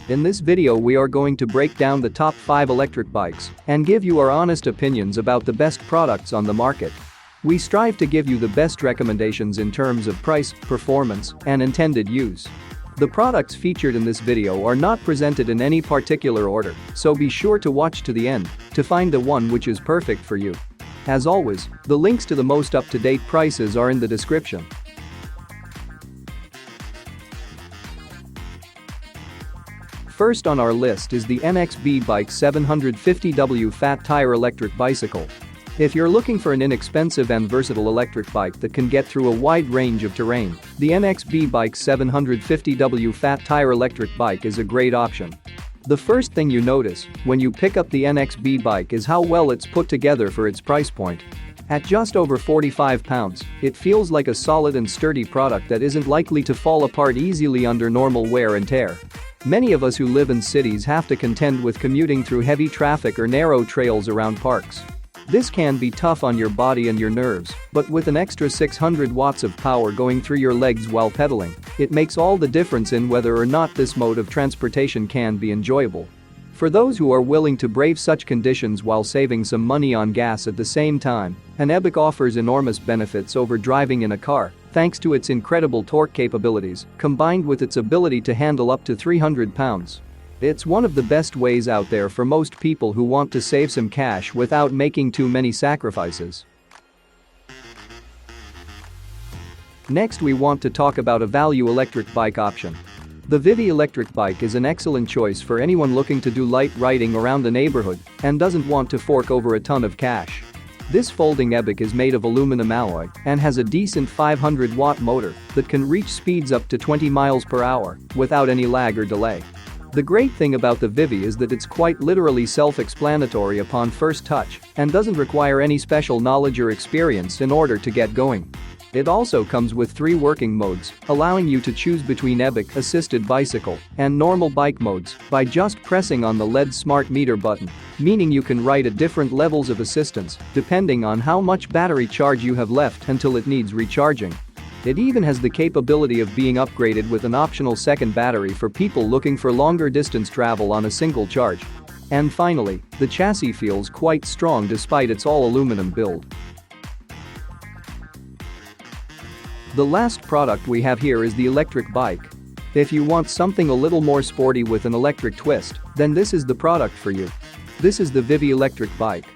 In this video we are going to break down the top 5 electric bikes and give you our honest opinions about the best products on the market. We strive to give you the best recommendations in terms of price, performance, and intended use. The products featured in this video are not presented in any particular order, so be sure to watch to the end to find the one which is perfect for you. As always, the links to the most up-to-date prices are in the description. First on our list is the NXB Bike 750W Fat Tire Electric Bicycle. If you're looking for an inexpensive and versatile electric bike that can get through a wide range of terrain, the NXB Bike 750W Fat Tire Electric Bike is a great option. The first thing you notice when you pick up the NXB bike is how well it's put together for its price point. At just over £45, it feels like a solid and sturdy product that isn't likely to fall apart easily under normal wear and tear. Many of us who live in cities have to contend with commuting through heavy traffic or narrow trails around parks. This can be tough on your body and your nerves, but with an extra 600 watts of power going through your legs while pedaling, it makes all the difference in whether or not this mode of transportation can be enjoyable. For those who are willing to brave such conditions while saving some money on gas at the same time, an e-bike offers enormous benefits over driving in a car, thanks to its incredible torque capabilities, combined with its ability to handle up to 300 pounds. It's one of the best ways out there for most people who want to save some cash without making too many sacrifices. Next we want to talk about a value electric bike option. The VIVI electric bike is an excellent choice for anyone looking to do light riding around the neighborhood and doesn't want to fork over a ton of cash. This folding e-bike is made of aluminum alloy and has a decent 500-watt motor that can reach speeds up to 20 miles per hour without any lag or delay. The great thing about the VIVI is that it's quite literally self-explanatory upon first touch and doesn't require any special knowledge or experience in order to get going. It also comes with 3 working modes, allowing you to choose between e-bike, assisted bicycle, and normal bike modes by just pressing on the LED smart meter button, meaning you can ride at different levels of assistance depending on how much battery charge you have left until it needs recharging. It even has the capability of being upgraded with an optional second battery for people looking for longer distance travel on a single charge. And finally, the chassis feels quite strong despite its all-aluminum build. The last product we have here is the electric bike. If you want something a little more sporty with an electric twist, then this is the product for you. This is the VIVI electric bike.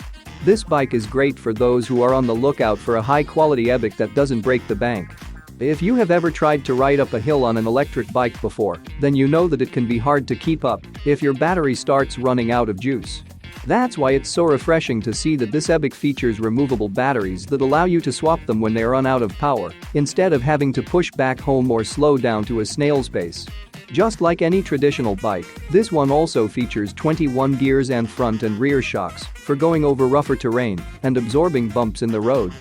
This bike is great for those who are on the lookout for a high-quality e-bike that doesn't break the bank. If you have ever tried to ride up a hill on an electric bike before, then you know that it can be hard to keep up if your battery starts running out of juice. That's why it's so refreshing to see that this e-bike features removable batteries that allow you to swap them when they run out of power, instead of having to push back home or slow down to a snail's pace. Just like any traditional bike, this one also features 21 gears and front and rear shocks for going over rougher terrain and absorbing bumps in the road.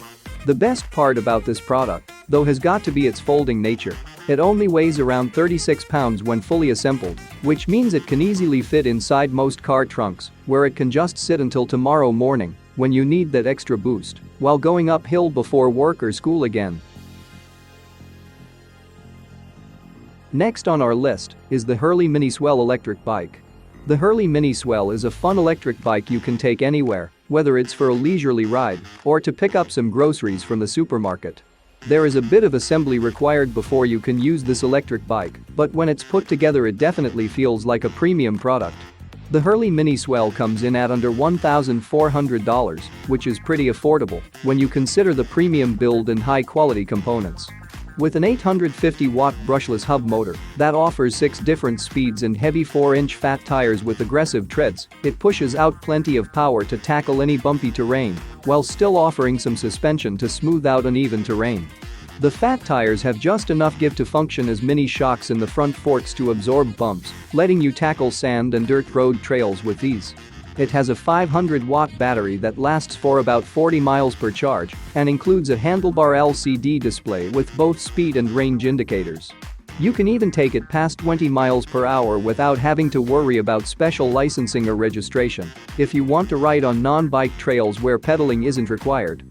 The best part about this product, though, has got to be its folding nature. It only weighs around 36 pounds when fully assembled, which means it can easily fit inside most car trunks, where it can just sit until tomorrow morning when you need that extra boost while going uphill before work or school again. Next on our list is the HURLEY Mini SWELL electric bike. The HURLEY Mini SWELL is a fun electric bike you can take anywhere, whether it's for a leisurely ride or to pick up some groceries from the supermarket. There is a bit of assembly required before you can use this electric bike, but when it's put together it definitely feels like a premium product. The HURLEY Mini SWELL comes in at under $1,400, which is pretty affordable when you consider the premium build and high-quality components. With an 850-watt brushless hub motor that offers 6 different speeds and heavy 4-inch fat tires with aggressive treads, it pushes out plenty of power to tackle any bumpy terrain while still offering some suspension to smooth out uneven terrain. The fat tires have just enough give to function as mini shocks in the front forks to absorb bumps, letting you tackle sand and dirt road trails with ease. It has a 500-watt battery that lasts for about 40 miles per charge and includes a handlebar LCD display with both speed and range indicators. You can even take it past 20 miles per hour without having to worry about special licensing or registration if you want to ride on non-bike trails where pedaling isn't required.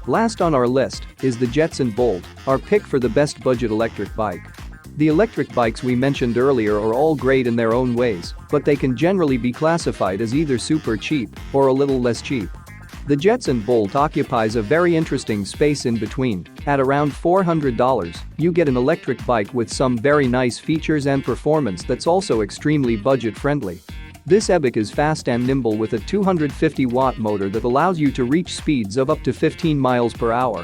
Last on our list is the JETSON Bolt, our pick for the best budget electric bike. The electric bikes we mentioned earlier are all great in their own ways, but they can generally be classified as either super cheap or a little less cheap. The Jetson Bolt occupies a very interesting space in between. At around $400, you get an electric bike with some very nice features and performance that's also extremely budget-friendly. This e-bike is fast and nimble with a 250-watt motor that allows you to reach speeds of up to 15 miles per hour.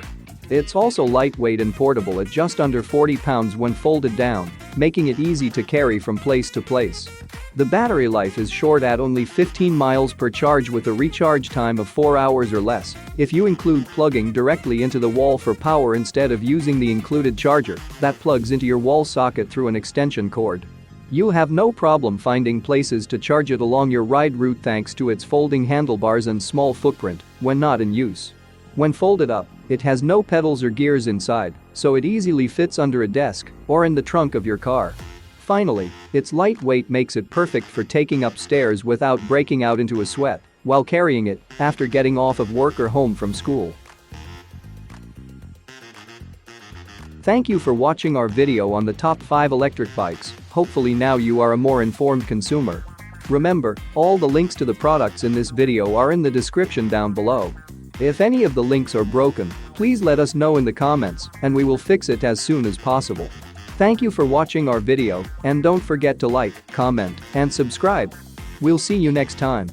It's also lightweight and portable at just under 40 pounds when folded down, making it easy to carry from place to place. The battery life is short at only 15 miles per charge with a recharge time of 4 hours or less if you include plugging directly into the wall for power instead of using the included charger that plugs into your wall socket through an extension cord. You'll have no problem finding places to charge it along your ride route thanks to its folding handlebars and small footprint when not in use. When folded up, it has no pedals or gears inside, so it easily fits under a desk or in the trunk of your car. Finally, its lightweight makes it perfect for taking up stairs without breaking out into a sweat while carrying it after getting off of work or home from school. Thank you for watching our video on the top 5 electric bikes. Hopefully now you are a more informed consumer. Remember, all the links to the products in this video are in the description down below. If any of the links are broken, please let us know in the comments and we will fix it as soon as possible. Thank you for watching our video and don't forget to like, comment, and subscribe. We'll see you next time.